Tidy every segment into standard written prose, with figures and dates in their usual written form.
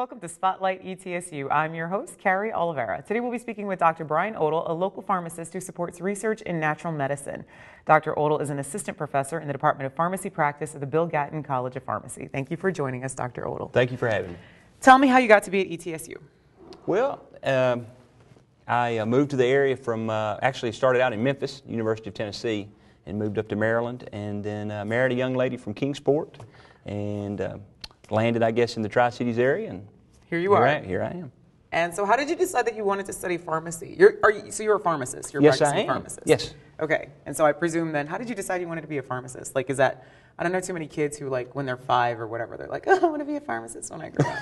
Welcome to Spotlight ETSU. I'm your host, Carrie Oliveira. Today we'll be speaking with Dr. Brian Odle, a local pharmacist who supports research in natural medicine. Dr. Odle is an assistant professor in the Department of Pharmacy Practice at the Bill Gatton College of Pharmacy. Thank you for joining us, Dr. Odle. Thank you for having me. Tell me how you got to be at ETSU. Well, I moved to the area from, actually started out in Memphis, University of Tennessee, and moved up to Maryland, and then married a young lady from Kingsport, and landed, I guess, in the Tri-Cities area, and here I am. And so how did you decide that you wanted to study pharmacy? So you're a pharmacist? You're yes, practicing I am. Pharmacist. Yes. Okay. And so I presume then, how did you decide you wanted to be a pharmacist? Like, is that, I don't know too many kids who, like, when they're 5 or whatever, they're like, oh, I want to be a pharmacist when I grow up.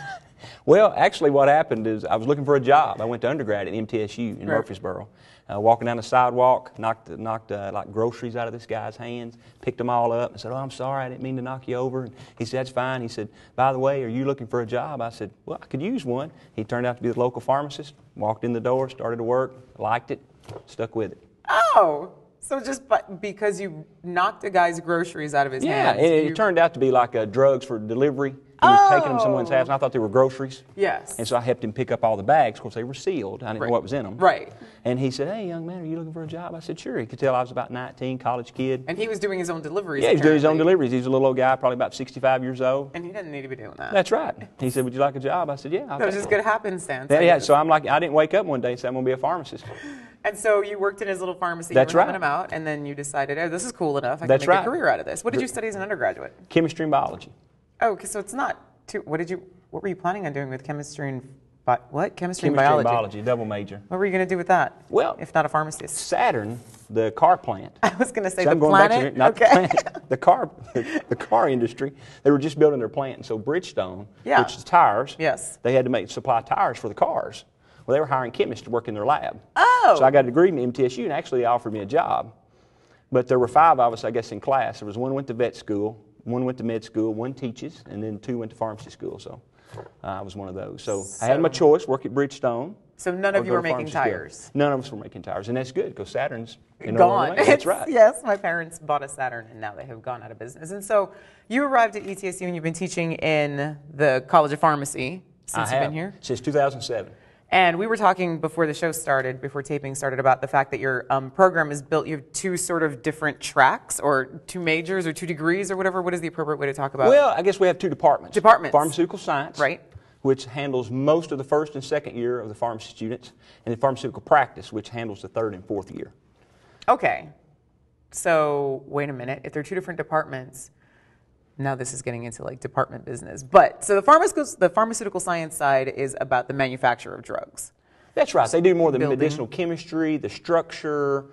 Well, actually what happened is I was looking for a job. I went to undergrad at ETSU in Murfreesboro. Walking down the sidewalk, knocked like groceries out of this guy's hands, picked them all up and said, oh, I'm sorry, I didn't mean to knock you over. And he said, that's fine. He said, by the way, are you looking for a job? I said, well, I could use one. He turned out to be the local pharmacist, walked in the door, started to work, liked it, stuck with it. Oh, so just because you knocked a guy's groceries out of his hands? Yeah, it turned out to be like drugs for delivery. He was taking them to someone's house, and I thought they were groceries. Yes. And so I helped him pick up all the bags. Of course, they were sealed. I didn't know what was in them. Right. And he said, hey, young man, are you looking for a job? I said, sure. He could tell I was about 19, college kid. And he was doing his own deliveries, Yeah, he was doing his own deliveries. He's a little old guy, probably about 65 years old. And he didn't need to be doing that. That's right. He said, would you like a job? I said, yeah. That was just good happenstance. Yeah, so I'm like, I didn't wake up one day and say, I'm going to be a pharmacist. And so you worked in his little pharmacy. That's you were right. helping him out, and then you decided, oh, this is cool enough. I can That's make right. a career out of this. What did you study as an undergraduate? Chemistry and biology. Oh, okay, so it's not too, what were you planning on doing with chemistry and, Chemistry and biology, double major. What were you going to do with that? Well, if not a pharmacist? Saturn, the car plant. I was going to say so the planet. Not the planet. The car industry. They were just building their plant, and so Bridgestone, which is tires. Yes. They had to supply tires for the cars. Well, they were hiring chemists to work in their lab. Oh. So I got a degree from MTSU, and actually they offered me a job. But there were 5 of us, I guess, in class. There was one went to vet school, one went to med school, one teaches, and then 2 went to pharmacy school. So I was one of those. So I had my choice, work at Bridgestone. So none of you were making tires? None of us were making tires, and that's good because Saturn's gone. That's right. Yes, my parents bought a Saturn, and now they have gone out of business. And so you arrived at ETSU, and you've been teaching in the College of Pharmacy since you've been here? Since 2007. And we were talking before the show started, before taping started, about the fact that your program is built, you have 2 sort of different tracks, or 2 majors, or 2 degrees, or whatever. What is the appropriate way to talk about it? Well, I guess we have 2 departments. Pharmaceutical science. Right. Which handles most of the 1st and 2nd year of the pharmacy students, and then pharmaceutical practice, which handles the 3rd and 4th year. Okay. So, wait a minute. If they're 2 different departments, now this is getting into like department business. But, so the pharmaceutical science side is about the manufacture of drugs. That's right. They do more of the medicinal chemistry, the structure,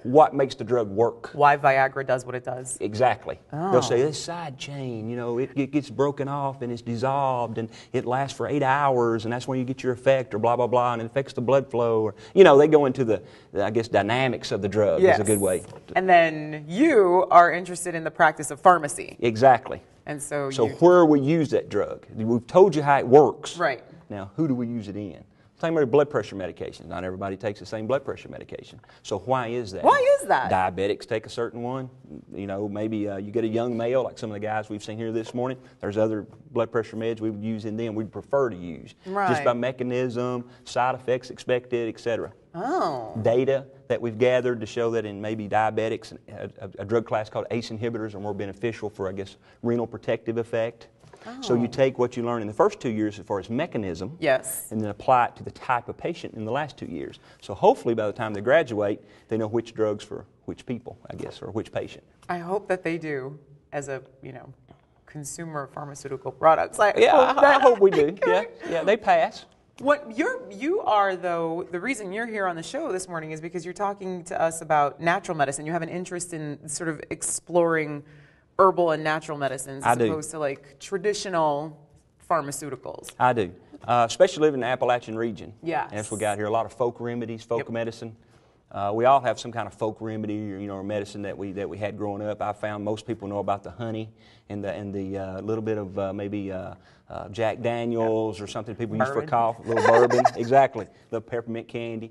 what makes the drug work. Why Viagra does what it does. Exactly. Oh. They'll say this side chain, it gets broken off and it's dissolved and it lasts for 8 hours and that's when you get your effect, or blah, blah, blah, and it affects the blood flow. Or, they go into the I guess, dynamics of the drug is a good way. And then you are interested in the practice of pharmacy. Exactly. And so where we use that drug. We've told you how it works. Right. Now, who do we use it in? Same with blood pressure medications. Not everybody takes the same blood pressure medication. So why is that? Why is that? Diabetics take a certain one. Maybe you get a young male, like some of the guys we've seen here this morning. There's other blood pressure meds we would use in them we'd prefer to use. Right. Just by mechanism, side effects expected, etc. Oh. Data that we've gathered to show that in maybe diabetics, a drug class called ACE inhibitors are more beneficial for, I guess, renal protective effect. So you take what you learn in the first 2 years as far as mechanism, yes, and then apply it to the type of patient in the last 2 years. So hopefully by the time they graduate, they know which drugs for which people, I guess, or which patient. I hope that they do as a, consumer of pharmaceutical products. I hope we do. Yeah, they pass. You are, though, the reason you're here on the show this morning is because you're talking to us about natural medicine. You have an interest in sort of exploring herbal and natural medicines as opposed to like traditional pharmaceuticals. I do, especially living in the Appalachian region. Yes. And that's what we got here, a lot of folk remedies, folk medicine. We all have some kind of folk remedy or medicine that we had growing up. I found most people know about the honey and the little bit of maybe Jack Daniels or something people use for cough, a little bourbon, exactly, the peppermint candy.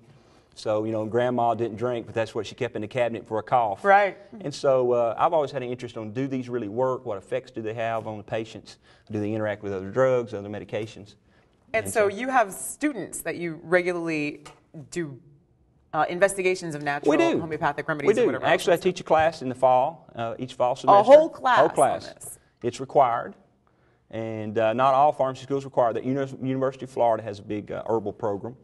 So, grandma didn't drink, but that's what she kept in the cabinet for a cough. Right. And so I've always had an interest on, do these really work? What effects do they have on the patients? Do they interact with other drugs, other medications? And so you have students that you regularly do investigations of natural homeopathic remedies. We do. Or whatever Actually, I teach a class in the fall, each fall semester. A whole class. Whole class. On this. It's required. And not all pharmacy schools require that. University of Florida has a big herbal program.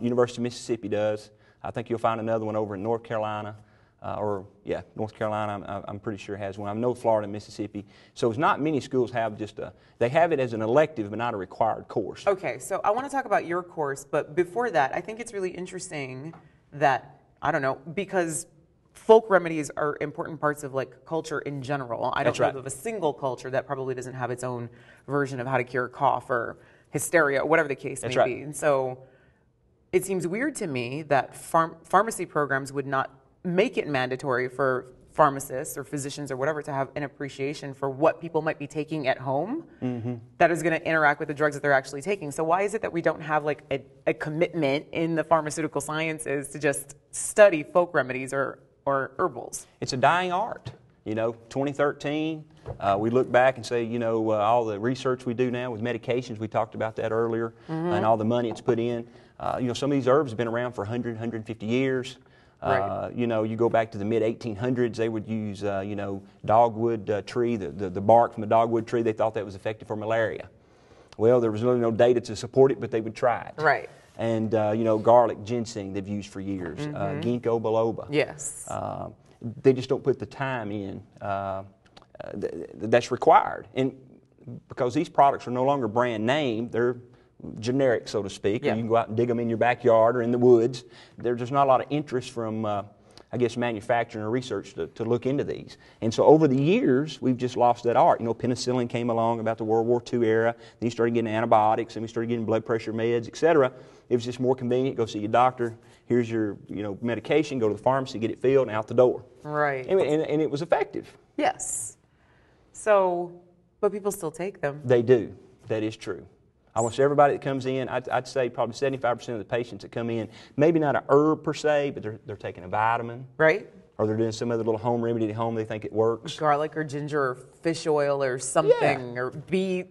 University of Mississippi does. I think you'll find another one over in North Carolina. North Carolina, I'm pretty sure has one. I know Florida and Mississippi. So it's not many schools have they have it as an elective but not a required course. Okay, so I want to talk about your course, but before that, I think it's really interesting that, because folk remedies are important parts of like culture in general. I don't know of a single culture that probably doesn't have its own version of how to cure cough or hysteria, or whatever the case may be. And so it seems weird to me that pharmacy programs would not make it mandatory for pharmacists or physicians or whatever to have an appreciation for what people might be taking at home that is going to interact with the drugs that they're actually taking. So why is it that we don't have like a commitment in the pharmaceutical sciences to just study folk remedies or herbals? It's a dying art. 2013, we look back and say, all the research we do now with medications, we talked about that earlier, and all the money it's put in. Some of these herbs have been around for 100, 150 years. Right. You go back to the mid-1800s, they would use, dogwood tree, the bark from the dogwood tree. They thought that was effective for malaria. Well, there was really no data to support it, but they would try it. Right. And, garlic, ginseng, they've used for years. Ginkgo biloba. Yes. They just don't put the time in that's required. And because these products are no longer brand name, they're generic, so to speak. Yeah. Or you can go out and dig them in your backyard or in the woods. There's not a lot of interest from, manufacturing or research to look into these. And so over the years, we've just lost that art. Penicillin came along about the World War II era. Then you started getting antibiotics, and we started getting blood pressure meds, etc. It was just more convenient. Go see your doctor. Here's your, medication. Go to the pharmacy, get it filled, and out the door. Right. And it was effective. Yes. So, but people still take them. They do. That is true. Almost everybody that comes in, I'd say probably 75% of the patients that come in, maybe not a herb per se, but they're taking a vitamin. Right. Or they're doing some other little home remedy at home. They think it works. Garlic or ginger or fish oil or something, or bee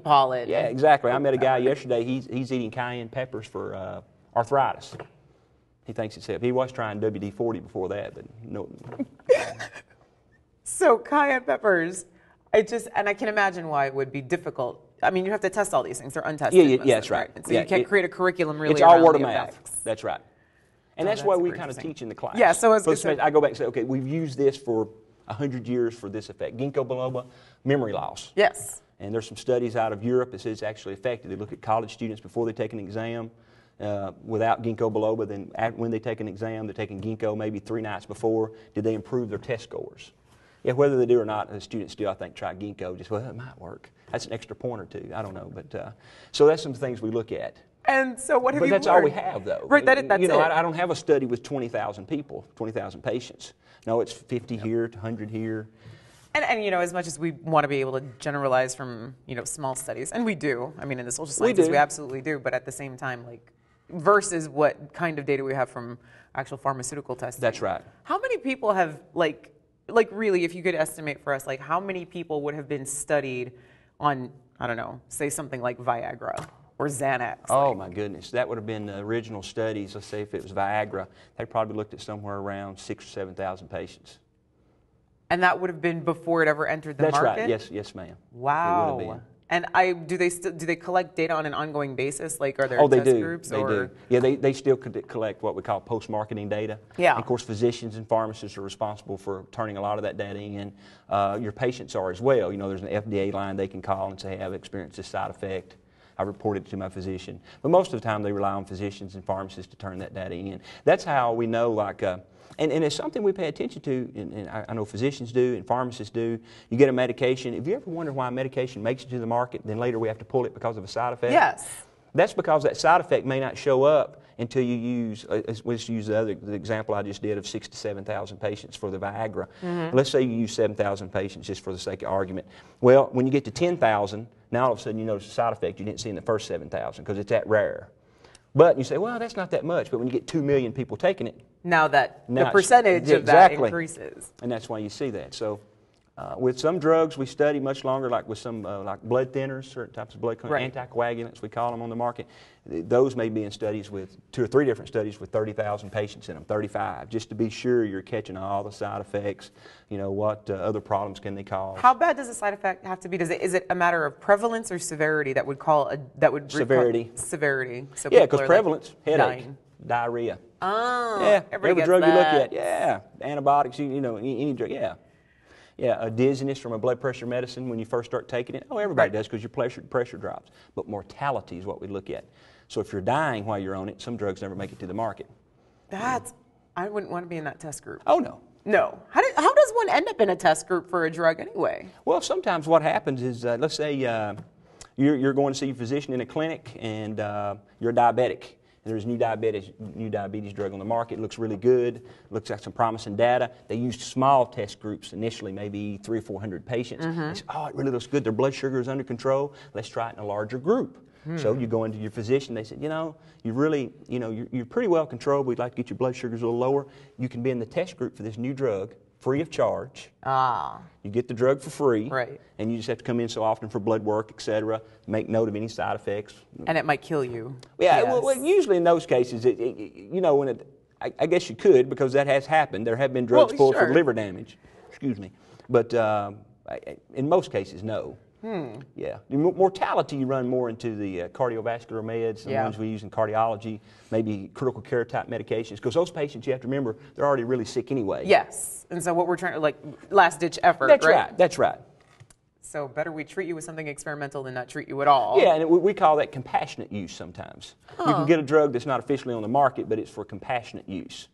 pollen. Yeah, exactly. I met a guy yesterday. He's eating cayenne peppers for arthritis. He thinks it's help. He was trying WD-40 before that, but no. So cayenne peppers, and I can imagine why it would be difficult. I mean, you have to test all these things. They're untested. Yeah, that's right. So you can't create a curriculum really. It's all word of mouth. Effects. That's right. And that's why we kind of teach in the class. Yeah, so I go back and say, okay, we've used this for 100 years for this effect. Ginkgo biloba, memory loss. Yes. And there's some studies out of Europe that says it's actually effective. They look at college students before they take an exam without ginkgo biloba. Then when they take an exam, they're taking ginkgo maybe 3 nights before. Did they improve their test scores? Yeah, whether they do or not, the students still, I think, try ginkgo. Just, well, it might work. That's an extra point or two. I don't know. But so that's some things we look at. And so what have you learned? But that's all we have, though. Right, that's it. I don't have a study with 20,000 people, 20,000 patients. No, it's 50 here, 100 here. And as much as we want to be able to generalize from, small studies, and we do. I mean, in the social sciences, we absolutely do. But at the same time, versus what kind of data we have from actual pharmaceutical testing. That's right. How many people have, really, if you could estimate for us, how many people would have been studied on, I don't know, say something like Viagra or Xanax? Oh, my goodness. That would have been the original studies. Let's say if it was Viagra, they probably looked at somewhere around 6,000 or 7,000 patients. And that would have been before it ever entered the market? That's right. Yes, ma'am. Wow. It would have been. And do they collect data on an ongoing basis? Are there test groups? They do. Yeah, they still collect what we call post-marketing data. Yeah. And of course, physicians and pharmacists are responsible for turning a lot of that data in. Your patients are as well. There's an FDA line they can call and say, hey, I've experienced this side effect. I reported it to my physician. But most of the time, they rely on physicians and pharmacists to turn that data in. That's how we know, and it's something we pay attention to, and I know physicians do and pharmacists do. You get a medication. If you ever wonder why a medication makes it to the market, then later we have to pull it because of a side effect? Yes. That's because that side effect may not show up until you use, let's use the example I just did of 6,000 to 7,000 patients for the Viagra. Let's say you use 7,000 patients just for the sake of argument. Well, when you get to 10,000, now all of a sudden you notice a side effect you didn't see in the first 7,000 because it's that rare. But you say, well, that's not that much. But when you get 2 million people taking it, Now the now percentage of that increases. And that's why you see that. So with some drugs, we study much longer, like with some like blood thinners, certain types of blood anticoagulants, we call them on the market. Those may be in studies with 2 or 3 different studies with 30,000 patients in them, 35, just to be sure you're catching all the side effects. You know, what other problems can they cause? How bad does a side effect have to be? Is it a matter of prevalence or severity that would call severity? Severity. So yeah, because prevalence, like headache, dying. Diarrhea. Oh, yeah, every drug you look at, antibiotics, you know, any drug, a dizziness from a blood pressure medicine when you first start taking it. Oh, everybody does because your pressure drops. But mortality is what we look at. So if you're dying while you're on it, some drugs never make it to the market. I wouldn't want to be in that test group. Oh, no. No. How does one end up in a test group for a drug anyway? Well, sometimes what happens is, let's say you're going to see a physician in a clinic and you're diabetic. And there's new diabetes drug on the market. It looks really good. Looks like some promising data. They used small test groups initially, maybe 300 or 400 patients. They said, oh, it really looks good. Their blood sugar is under control. Let's try it in a larger group. So you go into your physician. They said, you know, you're pretty well controlled. We'd like to get your blood sugars a little lower. You can be in the test group for this new drug, free of charge. You get the drug for free. Right. And you just have to come in so often for blood work, etc. Make note of any side effects. And it might kill you. Yeah, well, usually in those cases, you know, I guess you could, because that has happened. There have been drugs pulled for liver damage. Excuse me. But in most cases, no. Yeah. Mortality, you run more into the cardiovascular meds, the ones we use in cardiology, maybe critical care type medications, because those patients, you have to remember, they're already really sick anyway. Yes. And so what we're trying to, like, last ditch effort, That's right. That's right. So better we treat you with something experimental than not treat you at all. Yeah, and we call that compassionate use sometimes. You can get a drug that's not officially on the market, but it's for compassionate use.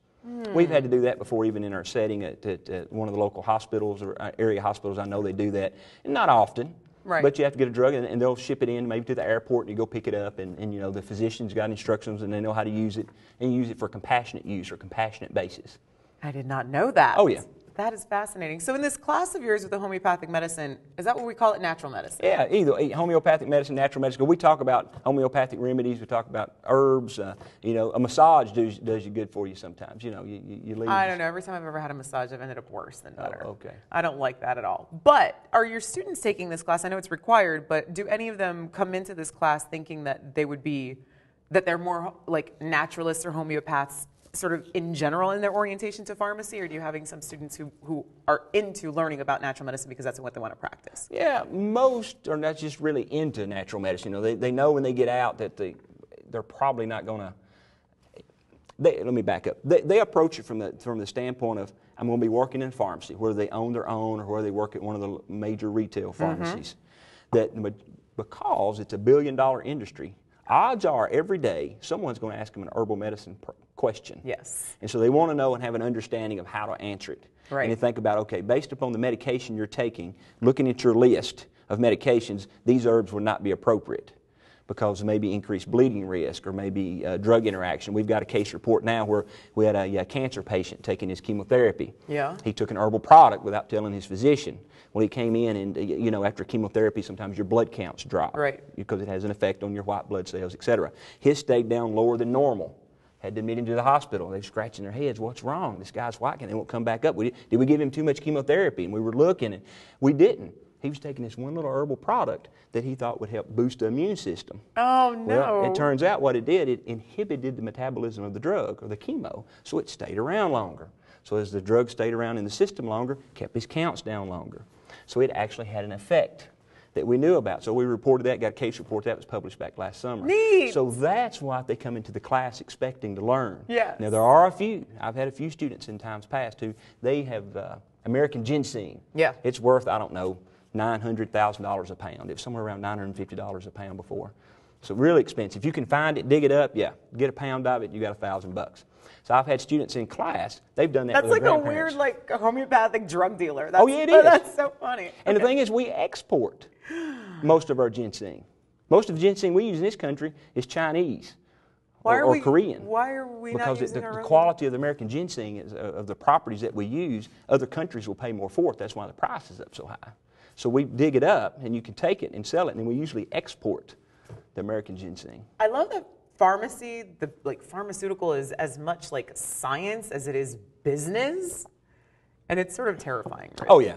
We've had to do that before, even in our setting at one of the local hospitals or area hospitals. I know they do that. And not often. Right. But you have to get a drug, and they'll ship it in maybe to the airport, and you go pick it up, and you know, the physician's got instructions, and they know how to use it, and you use it for compassionate use or compassionate basis. I did not know that. Oh, yeah. That is fascinating. So in this class of yours with the homeopathic medicine, is that what we call it, natural medicine? Yeah, either homeopathic medicine, natural medicine. We talk about homeopathic remedies. We talk about herbs. You know, a massage does you good for you sometimes. You know, you leave. I don't know. Every time I've ever had a massage, I've ended up worse than better. Oh, okay. I don't like that at all. But are your students taking this class? I know it's required, but do any of them come into this class thinking that they're more like naturalists or homeopaths sort of in general in their orientation to pharmacy, or do you having some students who are into learning about natural medicine because that's what they want to practice? Yeah, most are not just really into natural medicine. You know, they know when they get out that they're probably not going to. Let me back up. They approach it from the standpoint of, I'm going to be working in pharmacy, whether they own their own or whether they work at one of the major retail pharmacies. Because it's $1 billion industry, odds are every day someone's going to ask them an herbal medicine question. Yes. And so they want to know and have an understanding of how to answer it. Right. And they think about, okay, based upon the medication you're taking, looking at your list of medications, these herbs would not be appropriate because of maybe increased bleeding risk or maybe drug interaction. We've got a case report now where we had a cancer patient taking his chemotherapy. Yeah. He took an herbal product without telling his physician. Well, he came in and, you know, after chemotherapy, sometimes your blood counts drop. Right. Because it has an effect on your white blood cells, etc. His stayed down lower than normal. Had to admit him to the hospital. They're scratching their heads. What's wrong? This guy's white and they won't come back up. Did we give him too much chemotherapy? And we were looking, and we didn't. He was taking this one little herbal product that he thought would help boost the immune system. Oh, no. Well, it turns out what it did, it inhibited the metabolism of the drug or the chemo, so it stayed around longer. So as the drug stayed around in the system longer, kept his counts down longer. So it actually had an effect that we knew about. So we reported that, got a case report that was published back last summer. Neat. So that's why they come into the class expecting to learn. Yes. Now there are a few, I've had a few students in times past who, they have American ginseng. Yeah. It's worth, I don't know, $900,000 a pound. It was somewhere around $950 a pound before. So really expensive. If you can find it, dig it up, yeah, get a pound of it, you got $1,000. So I've had students in class, they've done that That's with their like a grandparents. weird, like, a homeopathic drug dealer. That's, Oh, yeah, it is. That's so funny. And the thing is, we export most of our ginseng. Most of the ginseng we use in this country is Chinese or Korean. Why are we not using our own? Because the quality of the American ginseng, of the properties that we use, other countries will pay more for it. That's why the price is up so high. So we dig it up, and you can take it and sell it, and we usually export the American ginseng. I love that pharmacy, pharmaceutical is as much like science as it is business, and it's sort of terrifying, right? Oh, yeah.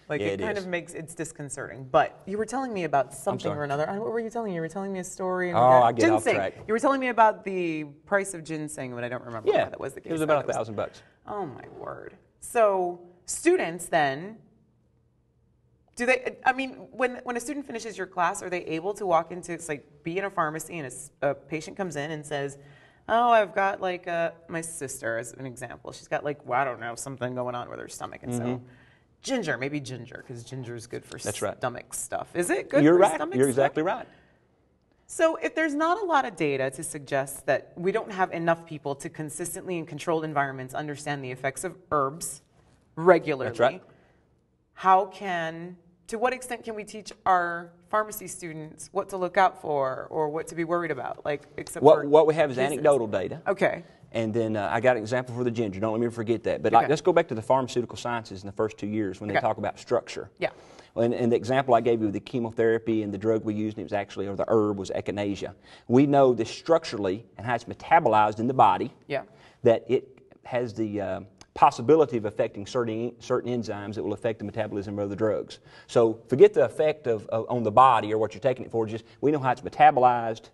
Like, it kind of makes, it's disconcerting. But you were telling me about something or another. What were you telling me? You were telling me a story. And I get ginseng. off track. You were telling me about the price of ginseng, but I don't remember why that was the case. It was about $1,000. Oh, my word. So students then, do they, I mean, when a student finishes your class, are they able to walk into, it's like, be in a pharmacy and a patient comes in and says, oh, I've got like my sister, as an example. She's got like, well, I don't know, something going on with her stomach. And so ginger, maybe ginger, because ginger is good for stomach stuff. Is it good for stomach stuff? You're exactly right. So if there's not a lot of data to suggest that we don't have enough people to consistently in controlled environments understand the effects of herbs regularly, that's right. To what extent can we teach our pharmacy students what to look out for or what to be worried about? Like, except what we have is anecdotal data. Okay. And then I got an example for the ginger. Don't let me forget that. But let's go back to the pharmaceutical sciences in the first 2 years when they talk about structure. Yeah. And the example I gave you with the chemotherapy and the drug we used, it was actually, or the herb was echinacea. We know this structurally and how it's metabolized in the body. Yeah. That it has the possibility of affecting certain enzymes that will affect the metabolism of other drugs. So forget the effect on the body or what you're taking it for. Just we know how it's metabolized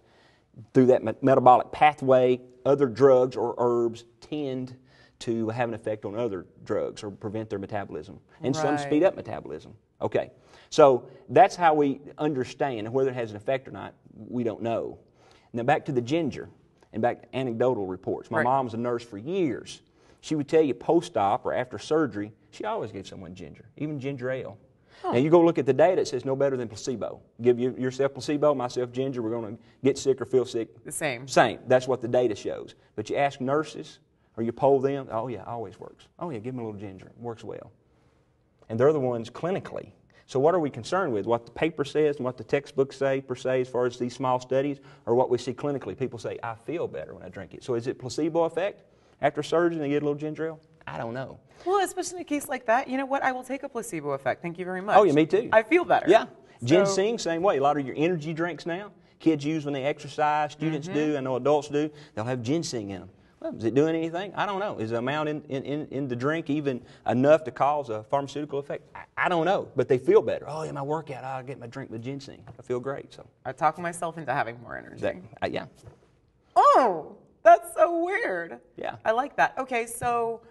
through that metabolic pathway. Other drugs or herbs tend to have an effect on other drugs or prevent their metabolism, and some speed up metabolism. Okay, so that's how we understand, and whether it has an effect or not, we don't know. Now back to the ginger, and back to anecdotal reports. My mom was a nurse for years. She would tell you post-op or after surgery, she always gave someone ginger, even ginger ale. Now you go look at the data, it says no better than placebo. Give yourself placebo, myself ginger, we're going to get sick or feel sick. The same. Same. That's what the data shows. But you ask nurses or you poll them, oh yeah, always works. Oh yeah, give them a little ginger. It works well. And they're the ones clinically. So what are we concerned with? What the paper says and what the textbooks say per se as far as these small studies, or what we see clinically? People say, I feel better when I drink it. So is it placebo effect? After surgery they get a little ginger ale? I don't know. Well, especially in a case like that, you know what? I will take a placebo effect. Thank you very much. Oh, yeah, me too. I feel better. Yeah. Ginseng, same way. A lot of your energy drinks now, kids use when they exercise, students do, I know adults do, they'll have ginseng in them. Well, is it doing anything? I don't know. Is the amount in the drink even enough to cause a pharmaceutical effect? I don't know. But they feel better. Oh, yeah, my workout, I'll get my drink with ginseng. I feel great. So I talk myself into having more energy. Yeah. Oh, that's so weird. Yeah. I like that. Okay, so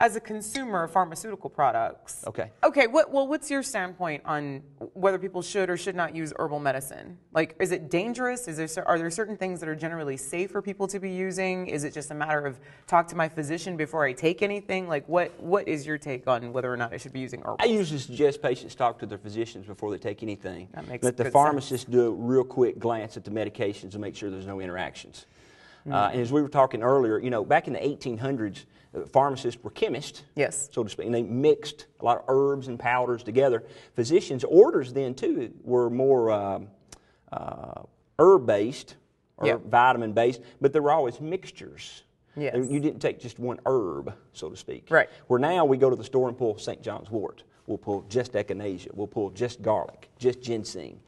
as a consumer of pharmaceutical products. Okay. Okay, what's your standpoint on whether people should or should not use herbal medicine? Like, is it dangerous? Are there certain things that are generally safe for people to be using? Is it just a matter of talk to my physician before I take anything? Like, what is your take on whether or not I should be using herbal? I usually suggest patients talk to their physicians before they take anything. That makes Let the pharmacist do a real quick glance at the medications and make sure there's no interactions. And as we were talking earlier, you know, back in the 1800s, pharmacists were chemists, yes, so to speak, and they mixed a lot of herbs and powders together. Physicians' orders then, too, were more herb-based or vitamin-based, but there were always mixtures. Yes. You didn't take just one herb, so to speak. Right. Where now we go to the store and pull St. John's wort. We'll pull just echinacea. We'll pull just garlic, just ginseng.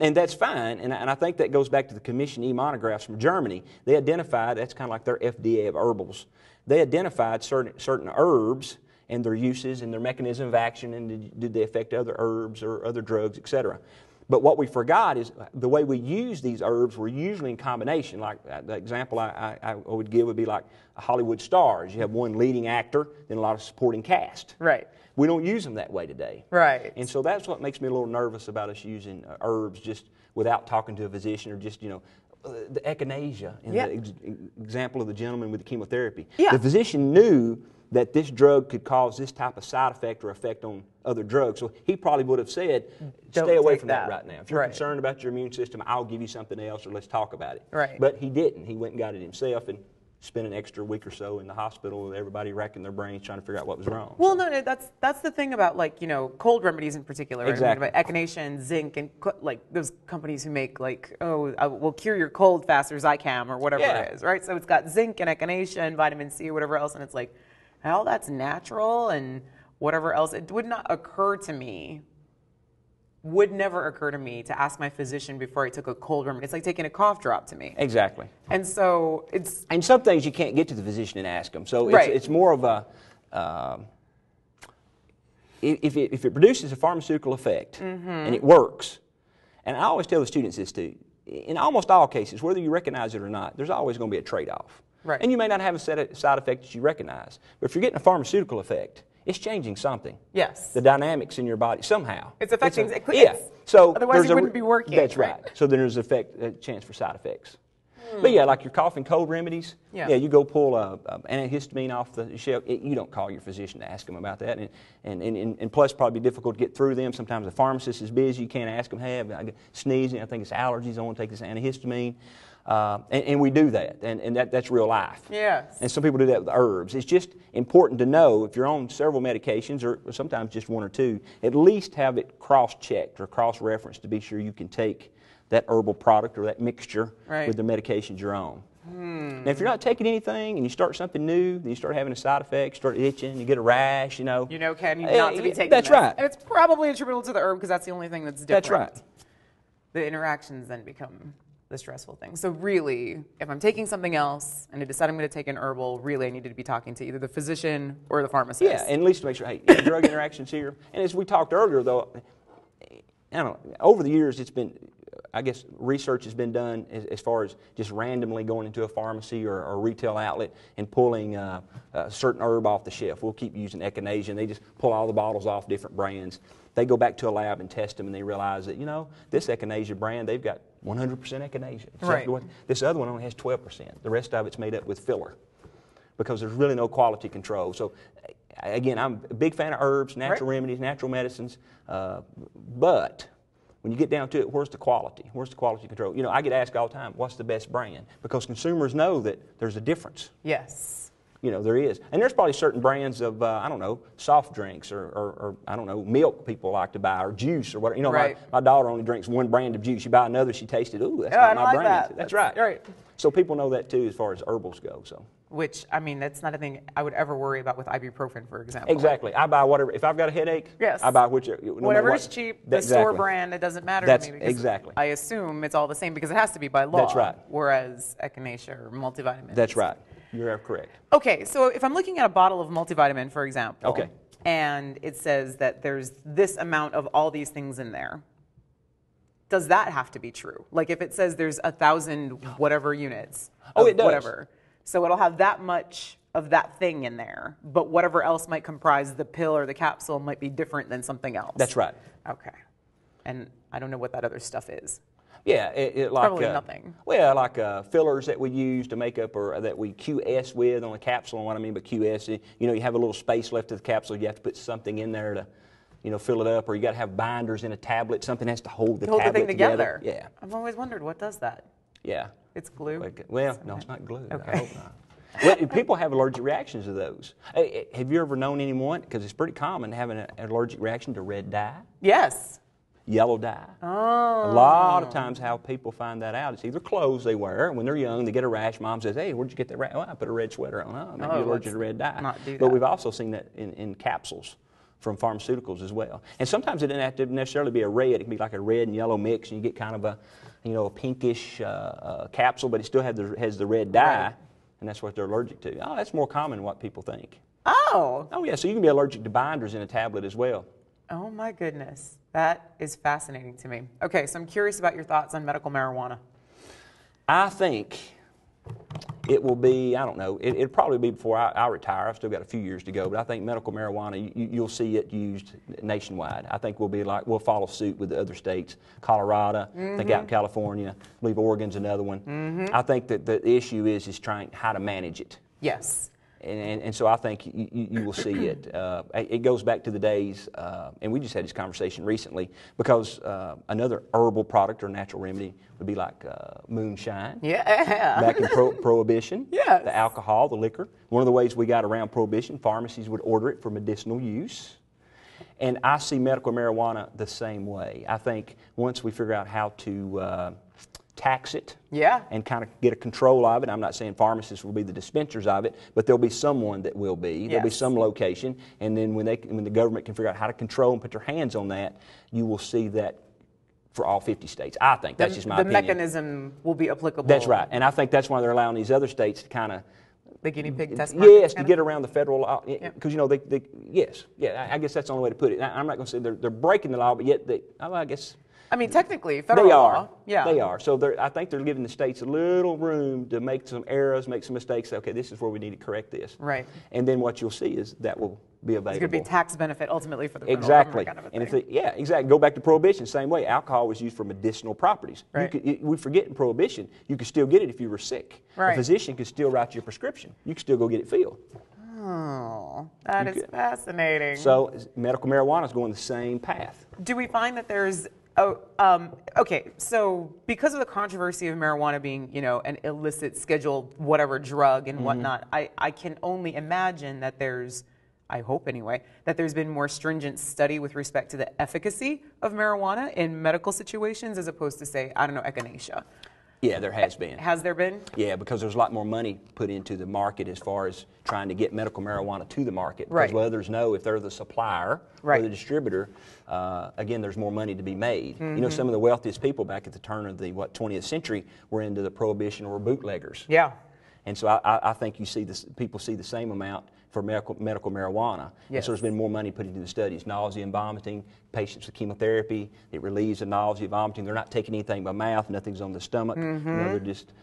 And that's fine, and I think that goes back to the Commission E monographs from Germany. They identified, that's kind of like their FDA of herbals. They identified certain herbs and their uses and their mechanism of action, and did they affect other herbs or other drugs, etc. But what we forgot is the way we use these herbs were usually in combination. Like the example I would give would be like Hollywood stars. You have one leading actor, then a lot of supporting cast. Right. We don't use them that way today. Right. And so that's what makes me a little nervous about us using herbs just without talking to a physician, or just, you know, the echinacea in the example of the gentleman with the chemotherapy. Yeah. The physician knew that this drug could cause this type of side effect or effect on other drugs. So he probably would have said, stay away from that right now. If you're concerned about your immune system, I'll give you something else, or let's talk about it. Right. But he didn't. He went and got it himself and spent an extra week or so in the hospital with everybody racking their brains trying to figure out what was wrong. Well, no, that's the thing about, like, you know, cold remedies in particular. Exactly. About echinacea and zinc and like those companies who make, like, oh, I will cure your cold faster, Zicam or whatever it is, right? So it's got zinc and echinacea and vitamin C or whatever else, and it's like, well, that's natural and whatever else. It would not occur to me would never occur to me to ask my physician before I took a cold remedy. It's like taking a cough drop to me. Exactly. And so it's... And some things you can't get to the physician and ask them. So it's more of a... if it produces a pharmaceutical effect and it works, and I always tell the students this too, in almost all cases, whether you recognize it or not, there's always going to be a trade-off. Right. And you may not have a set of side effect that you recognize, but if you're getting a pharmaceutical effect, it's changing something. Yes. The dynamics in your body somehow. It's affecting. Yeah. So otherwise, it wouldn't be working. That's right. So then there's a chance for side effects. But yeah, like your cough and cold remedies. Yeah. You go pull antihistamine off the shelf. You don't call your physician to ask them about that, and plus probably difficult to get through them. Sometimes the pharmacist is busy. You can't ask them. Hey, I get sneezing. I think it's allergies. I want to take this antihistamine. And we do that, and that's real life. Yes. And some people do that with herbs. It's just important to know if you're on several medications, or sometimes just one or two, at least have it cross-checked or cross-referenced to be sure you can take that herbal product or that mixture with the medications you're on. Now, if you're not taking anything and you start something new, then you start having a side effect, start itching, you get a rash, Ken, you not to be taking That's right. And it's probably attributable to the herb because that's the only thing that's different. That's right. The interactions then become the stressful thing. So really, if I'm taking something else and I decide I'm going to take an herbal, really I need to be talking to either the physician or the pharmacist. Yeah, and at least to make sure, hey, any drug interactions here. And as we talked earlier, though, I don't know, over the years it's been, I guess research has been done as far as just randomly going into a pharmacy or a retail outlet and pulling a certain herb off the shelf. We'll keep using echinacea. They just pull all the bottles off different brands. They go back to a lab and test them, and they realize that, this echinacea brand, they've got 100% echinacea. Right. This other one only has 12%. The rest of it's made up with filler because there's really no quality control. So, again, I'm a big fan of herbs, natural remedies, natural medicines, but when you get down to it, where's the quality? Where's the quality control? I get asked all the time, what's the best brand? Because consumers know that there's a difference. Yes. There is. And there's probably certain brands of, soft drinks or milk people like to buy or juice or whatever. My daughter only drinks one brand of juice. You buy another, she tasted, ooh, that's not my brand. That's right. Right. So people know that too as far as herbals go. So. Which, that's not a thing I would ever worry about with ibuprofen, for example. Exactly. I buy whatever. If I've got a headache, I buy whatever is cheap, the store brand, it doesn't matter to me. Because I assume it's all the same because it has to be by law. That's right. Whereas echinacea or multivitamins. That's right. You're correct. Okay, so if I'm looking at a bottle of multivitamin, for example, and it says that there's this amount of all these things in there, does that have to be true? Like if it says there's 1,000 whatever units, it does. Whatever, so it'll have that much of that thing in there, but whatever else might comprise the pill or the capsule might be different than something else. That's right. Okay, and I don't know what that other stuff is. Yeah, like probably nothing. Well, like fillers that we use to make up, or that we QS with on a capsule. And what I mean by QS, you have a little space left of the capsule. You have to put something in there to, fill it up, or you got to have binders in a tablet. Something has to hold the tablet thing together. Yeah. I've always wondered what does that. Yeah. It's glue. No, it's not glue. Okay. I hope not. Well, people have allergic reactions to those. Have you ever known anyone? Because it's pretty common having an allergic reaction to red dye. Yes. Yellow dye. Oh. A lot of times how people find that out, it's either clothes they wear. When they're young, they get a rash. Mom says, hey, where'd you get that rash? Oh, I put a red sweater on. Oh, maybe you're allergic to red dye. Not do that. But we've also seen that in capsules from pharmaceuticals as well. And sometimes it doesn't have to necessarily be a red. It can be like a red and yellow mix, and you get kind of a pinkish capsule, but it still has the red dye, and that's what they're allergic to. Oh, that's more common than what people think. Oh. Oh, yeah, so you can be allergic to binders in a tablet as well. Oh, my goodness. That is fascinating to me. Okay, so I'm curious about your thoughts on medical marijuana. I think it will be, I don't know, it'll probably be before I retire. I've still got a few years to go, but I think medical marijuana, you'll see it used nationwide. I think we'll follow suit with the other states. Colorado, I think out in California, I believe Oregon's another one. I think that the issue is trying how to manage it. Yes. And so I think you will see it. It goes back to the days, and we just had this conversation recently, because another herbal product or natural remedy would be like moonshine. Yeah. Back in Prohibition. Yes. The alcohol, the liquor. One of the ways we got around Prohibition, pharmacies would order it for medicinal use. And I see medical marijuana the same way. I think once we figure out how to tax it, yeah, and kind of get a control of it. I'm not saying pharmacists will be the dispensers of it, but there'll be someone that will be. There'll be some location, and then when the government can figure out how to control and put their hands on that, you will see that for all 50 states. I think that's just my opinion. The mechanism will be applicable. That's right, and I think that's why they're allowing these other states to kind of the guinea pig test market. Yes, to get around the federal law, because you know I guess that's the only way to put it. I'm not going to say they're breaking the law, but yet I guess. I mean, technically, federal law. Yeah, they are. So I think they're giving the states a little room to make some errors, make some mistakes. Say, okay, this is where we need to correct this. Right. And then what you'll see is that will be available. It's going to be tax benefit ultimately for the federal government kind of a thing. And exactly. Go back to Prohibition. Same way, alcohol was used for medicinal properties. Right. We forget in Prohibition, you could still get it if you were sick. Right. A physician could still write you a prescription. You could still go get it filled. Oh, that is fascinating. So medical marijuana is going the same path. Do we find that there's okay, so because of the controversy of marijuana being, an illicit scheduled whatever drug and whatnot, I can only imagine that I hope anyway, that there's been more stringent study with respect to the efficacy of marijuana in medical situations as opposed to, say, I don't know, echinacea. Yeah, there has been. Has there been? Yeah, because there's a lot more money put into the market as far as trying to get medical marijuana to the market. Right. Because others know if they're the supplier or the distributor, again, there's more money to be made. You know, some of the wealthiest people back at the turn of the 20th century were into the Prohibition or bootleggers. Yeah. And so I think you see this. People see the same amount for medical marijuana. Yes. And so there's been more money put into the studies. Nausea and vomiting, patients with chemotherapy, it relieves the nausea, vomiting. They're not taking anything by mouth, nothing's on the stomach. They're just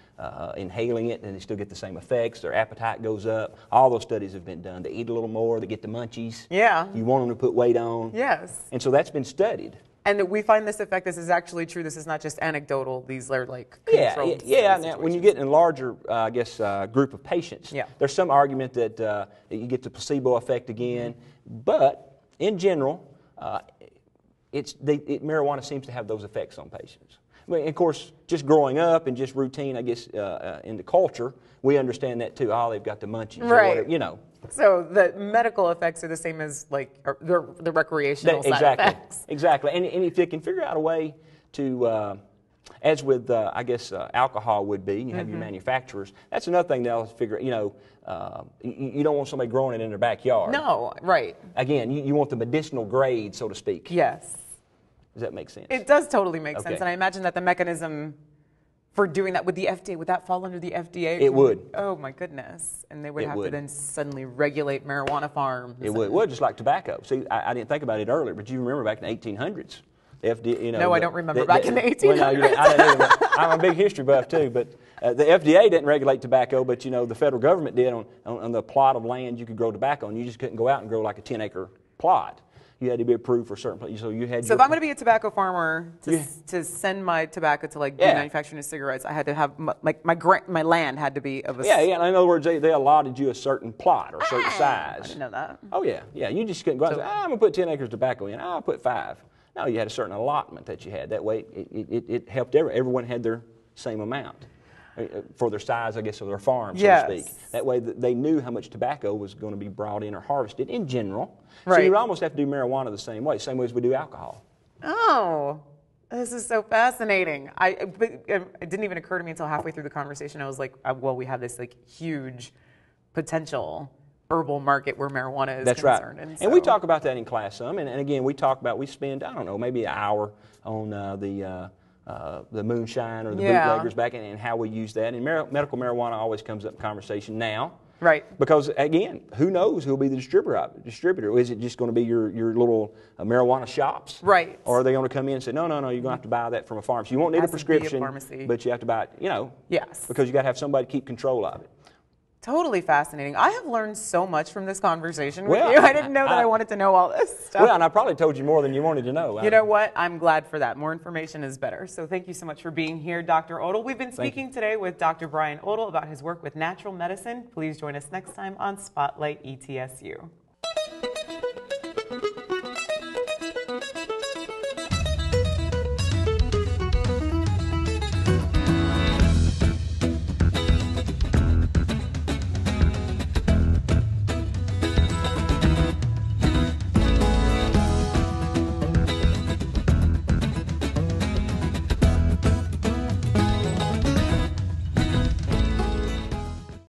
inhaling it, and they still get the same effects. Their appetite goes up. All those studies have been done. They eat a little more, they get the munchies. Yeah. You want them to put weight on. Yes. And so that's been studied. And we find this effect, this is actually true, this is not just anecdotal, these are like controlled Yeah, now when you get in a larger, group of patients, there's some argument that you get the placebo effect again, but in general, marijuana seems to have those effects on patients. I mean, of course, just growing up and just routine, I guess, in the culture, we understand that too. Oh, they've got the munchies or whatever, So the medical effects are the same as the recreational side effects. Exactly. And if they can figure out a way to, as with, alcohol would be, and you have your manufacturers, that's another thing they'll figure, you don't want somebody growing it in their backyard. No, right. Again, you want the medicinal grade, so to speak. Yes. Does that make sense? It does totally make sense. And I imagine that the mechanism for doing that with the FDA, would that fall under the FDA? It would. Oh my goodness. And they would have to then suddenly regulate marijuana farms. It would. Well, just like tobacco. See, I didn't think about it earlier, but you remember back in the 1800s, the FDA, No, I don't remember back in the 1800s. Well, I'm a big history buff too, but the FDA didn't regulate tobacco, but the federal government did on the plot of land you could grow tobacco on. You just couldn't go out and grow like a 10-acre plot. You had to be approved for certain places. So you had. So if I'm going to be a tobacco farmer to send my tobacco to be manufacturing cigarettes, I had to have my land had to be of a. Yeah. In other words, they allotted you a certain plot or a certain size. I didn't know that. Oh yeah. You just couldn't go out and say, I'm going to put 10 acres of tobacco in. I'll put 5. No, you had a certain allotment that you had. That way, it helped everyone had their same amount for their size, I guess, of their farm, so to speak. That way, they knew how much tobacco was going to be brought in or harvested in general. Right. So you almost have to do marijuana the same way as we do alcohol. Oh, this is so fascinating. It didn't even occur to me until halfway through the conversation. I was like, well, we have this huge potential herbal market where marijuana is concerned. That's right. And we talk about that in class some. And again, we spend, I don't know, maybe an hour on the moonshine or the bootleggers back and how we use that. And medical marijuana always comes up in conversation now. Right. Because, again, who knows who will be the distributor? Is it just going to be your little marijuana shops? Right. Or are they going to come in and say, no, you're going to have to buy that from a pharmacy. You won't need a prescription, but you have to buy it, Yes. Because you got to have somebody to keep control of it. Totally fascinating. I have learned so much from this conversation with you. I didn't know that I wanted to know all this stuff. Well, and I probably told you more than you wanted to know. You know what? I'm glad for that. More information is better. So thank you so much for being here, Dr. Odle. We've been speaking today with Dr. Brian Odle about his work with natural medicine. Please join us next time on Spotlight ETSU.